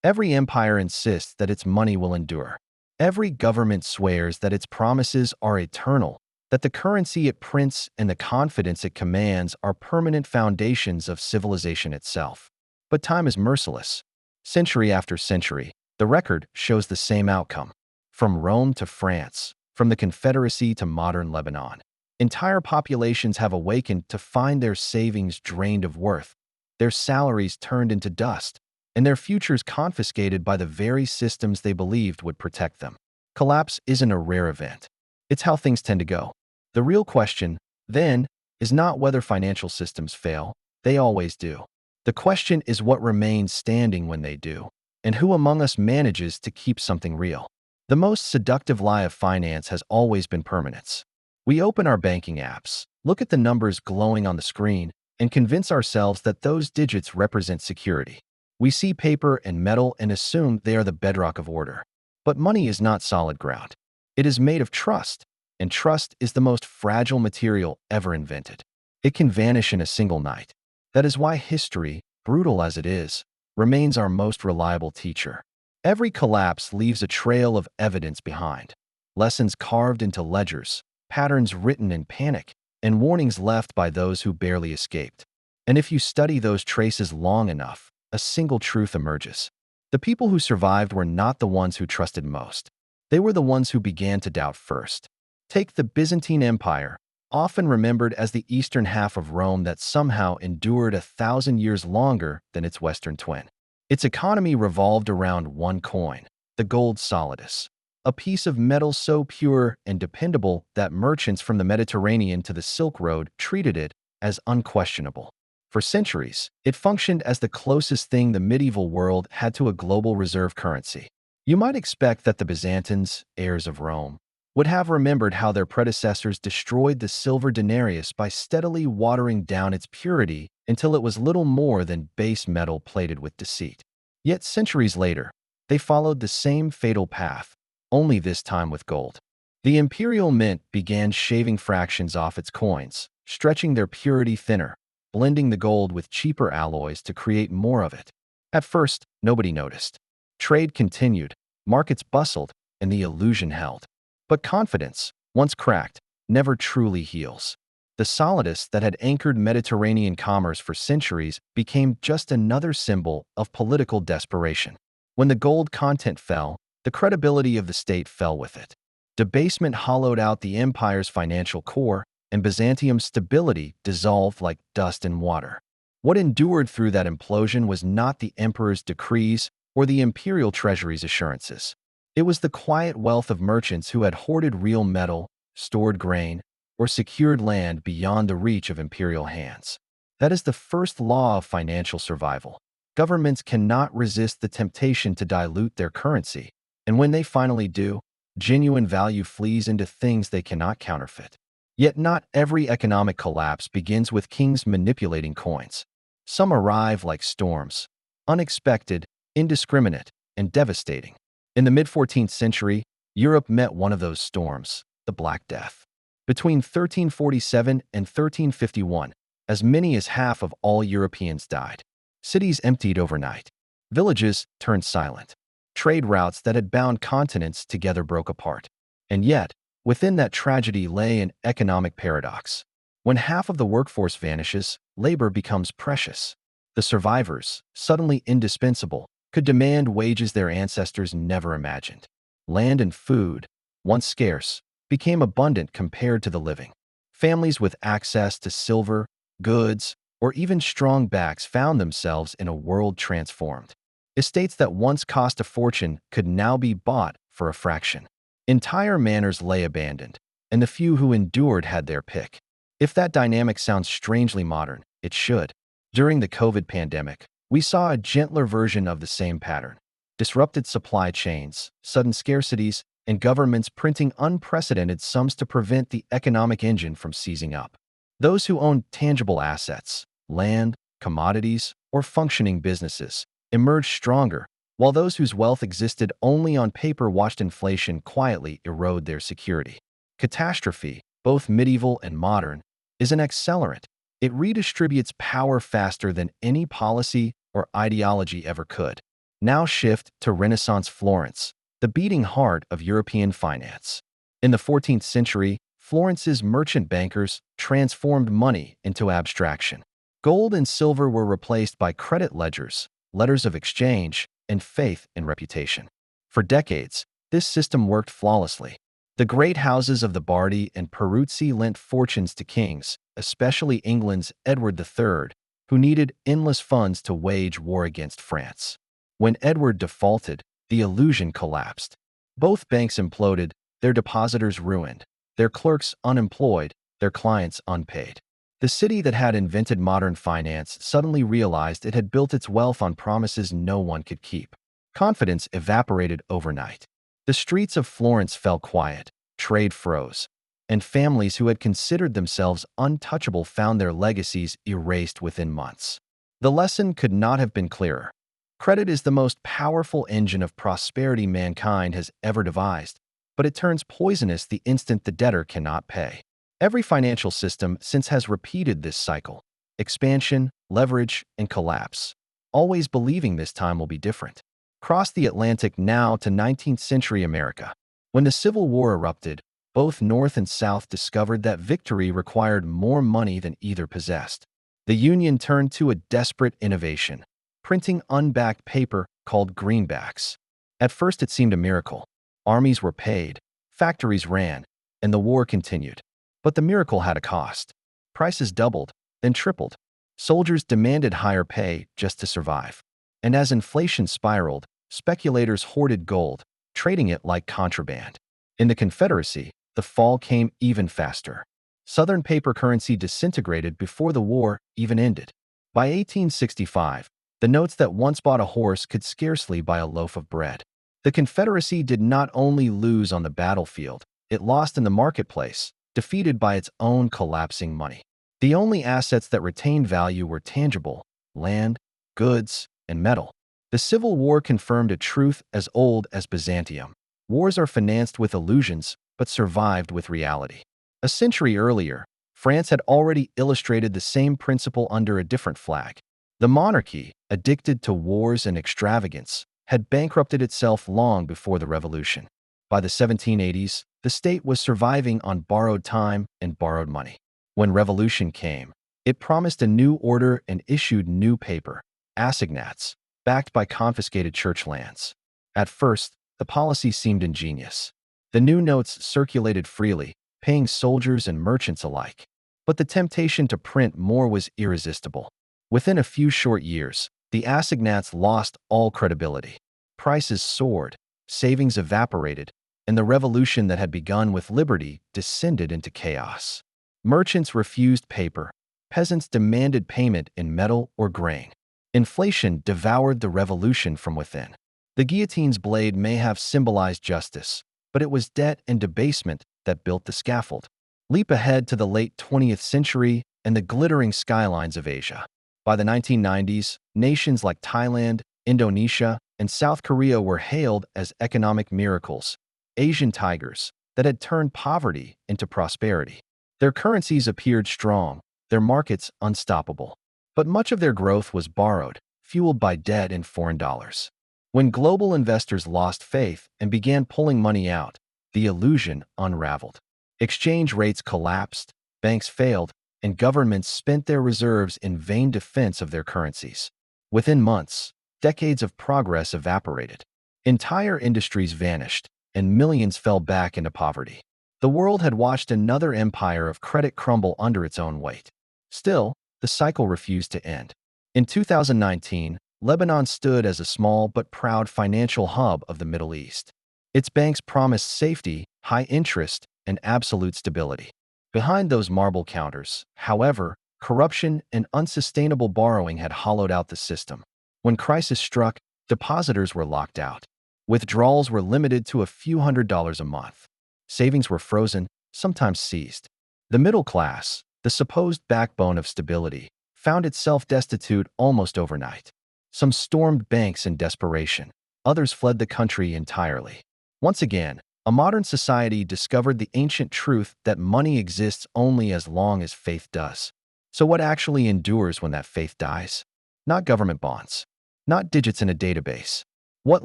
Every empire insists that its money will endure. Every government swears that its promises are eternal, that the currency it prints and the confidence it commands are permanent foundations of civilization itself. But time is merciless. Century after century, the record shows the same outcome. From Rome to France, from the Confederacy to modern Lebanon, entire populations have awakened to find their savings drained of worth, their salaries turned into dust, and their futures confiscated by the very systems they believed would protect them. Collapse isn't a rare event. It's how things tend to go. The real question, then, is not whether financial systems fail. They always do. The question is what remains standing when they do, and who among us manages to keep something real. The most seductive lie of finance has always been permanence. We open our banking apps, look at the numbers glowing on the screen, and convince ourselves that those digits represent security. We see paper and metal and assume they are the bedrock of order. But money is not solid ground. It is made of trust, and trust is the most fragile material ever invented. It can vanish in a single night. That is why history, brutal as it is, remains our most reliable teacher. Every collapse leaves a trail of evidence behind. Lessons carved into ledgers, patterns written in panic, and warnings left by those who barely escaped. And if you study those traces long enough, a single truth emerges. The people who survived were not the ones who trusted most. They were the ones who began to doubt first. Take the Byzantine Empire, often remembered as the eastern half of Rome that somehow endured 1,000 years longer than its western twin. Its economy revolved around one coin, the gold solidus, a piece of metal so pure and dependable that merchants from the Mediterranean to the Silk Road treated it as unquestionable. For centuries, it functioned as the closest thing the medieval world had to a global reserve currency. You might expect that the Byzantines, heirs of Rome, would have remembered how their predecessors destroyed the silver denarius by steadily watering down its purity until it was little more than base metal plated with deceit. Yet centuries later, they followed the same fatal path, only this time with gold. The imperial mint began shaving fractions off its coins, stretching their purity thinner, blending the gold with cheaper alloys to create more of it. At first, nobody noticed. Trade continued, markets bustled, and the illusion held. But confidence, once cracked, never truly heals. The solidus that had anchored Mediterranean commerce for centuries became just another symbol of political desperation. When the gold content fell, the credibility of the state fell with it. Debasement hollowed out the empire's financial core, and Byzantium's stability dissolved like dust in water. What endured through that implosion was not the emperor's decrees or the imperial treasury's assurances. It was the quiet wealth of merchants who had hoarded real metal, stored grain, or secured land beyond the reach of imperial hands. That is the first law of financial survival. Governments cannot resist the temptation to dilute their currency, and when they finally do, genuine value flees into things they cannot counterfeit. Yet not every economic collapse begins with kings manipulating coins. Some arrive like storms, unexpected, indiscriminate, and devastating. In the mid-14th century, Europe met one of those storms, the Black Death. Between 1347 and 1351, as many as half of all Europeans died. Cities emptied overnight. Villages turned silent. Trade routes that had bound continents together broke apart. And yet, within that tragedy lay an economic paradox. When half of the workforce vanishes, labor becomes precious. The survivors, suddenly indispensable, could demand wages their ancestors never imagined. Land and food, once scarce, became abundant compared to the living. Families with access to silver, goods, or even strong backs found themselves in a world transformed. Estates that once cost a fortune could now be bought for a fraction. Entire manors lay abandoned, and the few who endured had their pick. If that dynamic sounds strangely modern, it should. During the COVID pandemic, we saw a gentler version of the same pattern. Disrupted supply chains, sudden scarcities, and governments printing unprecedented sums to prevent the economic engine from seizing up. Those who owned tangible assets, land, commodities, or functioning businesses, emerged stronger, while those whose wealth existed only on paper watched inflation quietly erode their security. Catastrophe, both medieval and modern, is an accelerant. It redistributes power faster than any policy or ideology ever could. Now shift to Renaissance Florence, the beating heart of European finance. In the 14th century, Florence's merchant bankers transformed money into abstraction. Gold and silver were replaced by credit ledgers, letters of exchange, and faith in reputation. For decades, this system worked flawlessly. The great houses of the Bardi and Peruzzi lent fortunes to kings, especially England's Edward III, who needed endless funds to wage war against France. When Edward defaulted, the illusion collapsed. Both banks imploded, their depositors ruined, their clerks unemployed, their clients unpaid. The city that had invented modern finance suddenly realized it had built its wealth on promises no one could keep. Confidence evaporated overnight. The streets of Florence fell quiet, trade froze, and families who had considered themselves untouchable found their legacies erased within months. The lesson could not have been clearer. Credit is the most powerful engine of prosperity mankind has ever devised, but it turns poisonous the instant the debtor cannot pay. Every financial system since has repeated this cycle: expansion, leverage, and collapse, always believing this time will be different. Cross the Atlantic now to 19th century America. When the Civil War erupted, both North and South discovered that victory required more money than either possessed. The Union turned to a desperate innovation: printing unbacked paper called greenbacks. At first it seemed a miracle. Armies were paid, factories ran, and the war continued. But the miracle had a cost. Prices doubled, then tripled. Soldiers demanded higher pay just to survive. And as inflation spiraled, speculators hoarded gold, trading it like contraband. In the Confederacy, the fall came even faster. Southern paper currency disintegrated before the war even ended. By 1865, the notes that once bought a horse could scarcely buy a loaf of bread. The Confederacy did not only lose on the battlefield, it lost in the marketplace, defeated by its own collapsing money. The only assets that retained value were tangible: land, goods, and metal. The Civil War confirmed a truth as old as Byzantium. Wars are financed with illusions, but survived with reality. A century earlier, France had already illustrated the same principle under a different flag. The monarchy, addicted to wars and extravagance, had bankrupted itself long before the Revolution. By the 1780s, the state was surviving on borrowed time and borrowed money. When revolution came, it promised a new order and issued new paper, assignats, backed by confiscated church lands. At first, the policy seemed ingenious. The new notes circulated freely, paying soldiers and merchants alike. But the temptation to print more was irresistible. Within a few short years, the assignats lost all credibility. Prices soared, savings evaporated, and the revolution that had begun with liberty descended into chaos. Merchants refused paper. Peasants demanded payment in metal or grain. Inflation devoured the revolution from within. The guillotine's blade may have symbolized justice, but it was debt and debasement that built the scaffold. Leap ahead to the late 20th century and the glittering skylines of Asia. By the 1990s, nations like Thailand, Indonesia, and South Korea were hailed as economic miracles, Asian tigers that had turned poverty into prosperity. Their currencies appeared strong, their markets unstoppable. But much of their growth was borrowed, fueled by debt and foreign dollars. When global investors lost faith and began pulling money out, the illusion unraveled. Exchange rates collapsed, banks failed, and governments spent their reserves in vain defense of their currencies. Within months, decades of progress evaporated. Entire industries vanished, and millions fell back into poverty. The world had watched another empire of credit crumble under its own weight. Still, the cycle refused to end. In 2019, Lebanon stood as a small but proud financial hub of the Middle East. Its banks promised safety, high interest, and absolute stability. Behind those marble counters, however, corruption and unsustainable borrowing had hollowed out the system. When crisis struck, depositors were locked out. Withdrawals were limited to a few $100s a month. Savings were frozen, sometimes seized. The middle class, the supposed backbone of stability, found itself destitute almost overnight. Some stormed banks in desperation. Others fled the country entirely. Once again, a modern society discovered the ancient truth that money exists only as long as faith does. So what actually endures when that faith dies? Not government bonds. Not digits in a database. What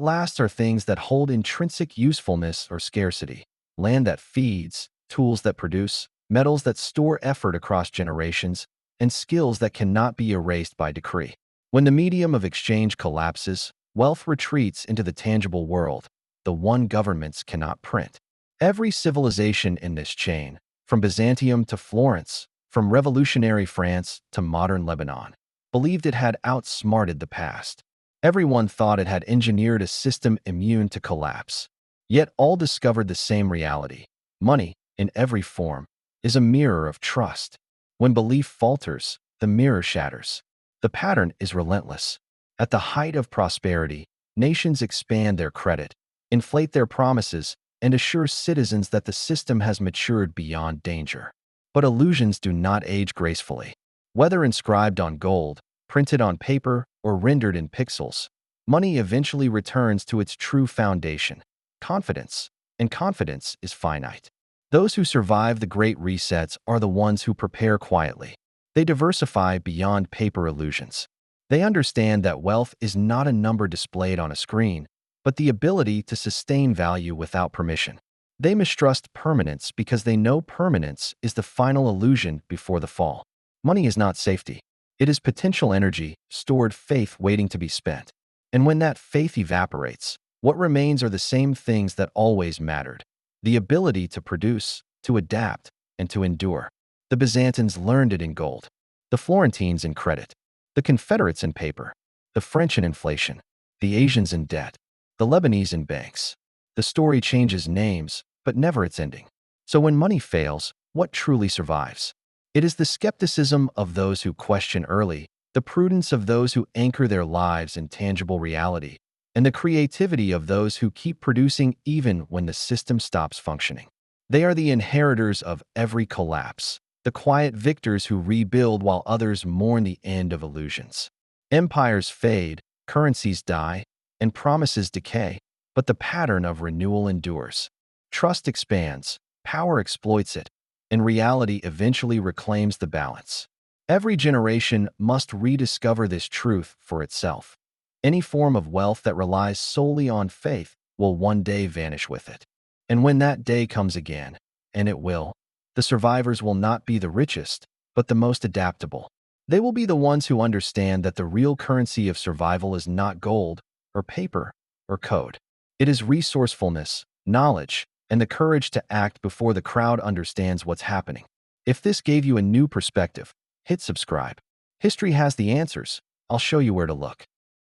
lasts are things that hold intrinsic usefulness or scarcity: land that feeds, tools that produce, metals that store effort across generations, and skills that cannot be erased by decree. When the medium of exchange collapses, wealth retreats into the tangible world, the one governments cannot print. Every civilization in this chain, from Byzantium to Florence, from revolutionary France to modern Lebanon, believed it had outsmarted the past. Everyone thought it had engineered a system immune to collapse. Yet all discovered the same reality. Money, in every form, is a mirror of trust. When belief falters, the mirror shatters. The pattern is relentless. At the height of prosperity, nations expand their credit, inflate their promises, and assure citizens that the system has matured beyond danger. But illusions do not age gracefully. Whether inscribed on gold, printed on paper, or rendered in pixels, money eventually returns to its true foundation: confidence. And confidence is finite. Those who survive the great resets are the ones who prepare quietly. They diversify beyond paper illusions. They understand that wealth is not a number displayed on a screen, but the ability to sustain value without permission. They mistrust permanence because they know permanence is the final illusion before the fall. Money is not safety. It is potential energy, stored faith waiting to be spent. And when that faith evaporates, what remains are the same things that always mattered: the ability to produce, to adapt, and to endure. The Byzantines learned it in gold, the Florentines in credit, the Confederates in paper, the French in inflation, the Asians in debt, the Lebanese in banks. The story changes names, but never its ending. So when money fails, what truly survives? It is the skepticism of those who question early, the prudence of those who anchor their lives in tangible reality, and the creativity of those who keep producing even when the system stops functioning. They are the inheritors of every collapse, the quiet victors who rebuild while others mourn the end of illusions. Empires fade, currencies die, and promises decay, but the pattern of renewal endures. Trust expands, power exploits it, and reality eventually reclaims the balance. Every generation must rediscover this truth for itself. Any form of wealth that relies solely on faith will one day vanish with it. And when that day comes again, and it will, the survivors will not be the richest, but the most adaptable. They will be the ones who understand that the real currency of survival is not gold, or paper, or code. It is resourcefulness, knowledge, and the courage to act before the crowd understands what's happening. If this gave you a new perspective, hit subscribe. History has the answers. I'll show you where to look.